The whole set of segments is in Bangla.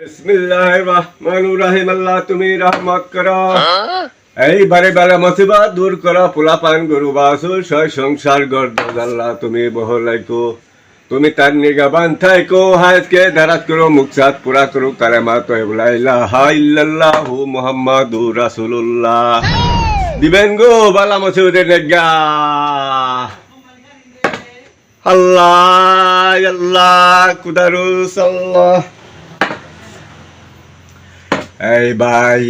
বিসমিল্লাহির রহমানির রহিম। আল্লাহ তুমি রহমত করো, এই বারে বারে মুসিবত দূর করো, পোলাপান গরু বাছুর সয় সংসার গর্দ আল্লাহ তুমি বহলাইকো, তুমি তার নিগাবান থাইকো, হাজকে দারাত করো, মুকসাদ পুরা করো, কালেমা তয়্যিবা লা ইলাহা ইল্লাল্লাহু মুহাম্মাদুর রাসূলুল্লাহ। দিবেন গো বালা মুসিবতের নেগা। আল্লাহ আল্লাহ কুদারুস আল্লাহ। এই ভাই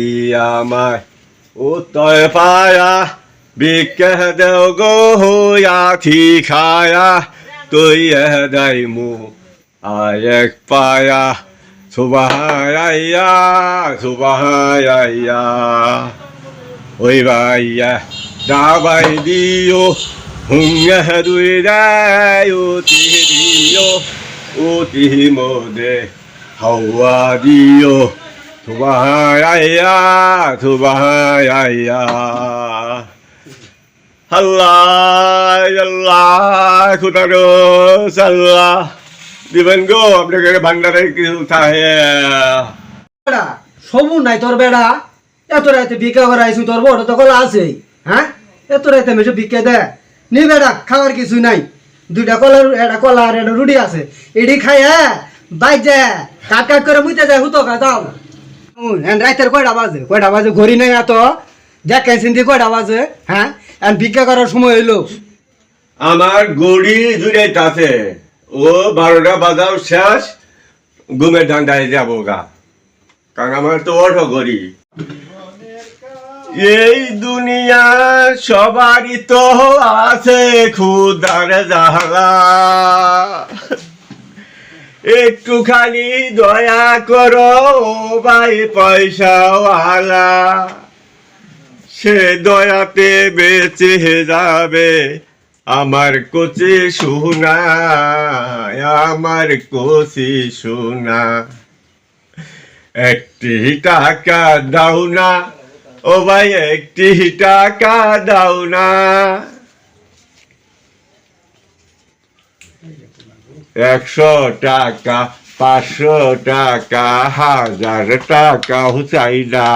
আমার ও তয় পায়া বিকে দেও গো হইয়াছি খায়া, তুই দাই মু আয়েক পায়া, সুবাহায়া সুবাহায়া। ওই ভাইয়া দাবাই দিও হুঙ্গা দুই রায় অতি দিও, অতি মোদে হাওয়া দিও, সুবাহায়া সুবাহায়া। আল্লাহ আল্লাহ খুদারোস আল্লাহ। দিবেন গো আপনাকে ভান্ডারে কিছু থাকে। বেড়া সবু নাই তোর বেড়া, এত রাতে ভিক্ষা করে আইসু, তোর বড় তো কলা আছে। হ্যাঁ, এত রাতে মেশো ভিক্ষা দে নি বেড়া, খাওয়ার কিছু নাই। দুইটা কলা, একটা কলা আর একটা রুটি আছে, এডি খাই হ্যাঁ বাইক যায় কাট কাট করে মুইতে যায় হুতো খা দাও। রাইতের কয়টা বাজে ঘড়ি নাই এত দেখেন চিন্তি কয়টা বাজে। হ্যাঁ, এখন ভিক্ষা করার সময় হইলো। আমার গড়ি জুড়াইতে আছে, ও 12টা বাজাও শেষ, ঘুমের ধান্দায় যাবো গা, কারণ আমার তো অটো গড়ি। এই দুনিয়া সবারই তো আছে ক্ষুধার জ্বালা, একটুখানি দয়া করো ভাই পয়সাওয়ালা, সে দয়াতে বেঁচে যাবে আমার কচি সোনা, আমার কচি সোনা। একটি টাকা দাও না ও ভাই, একটি টাকা দাও না। 100 টাকা, 500 টাকা, 1000 টাকাও চাই না।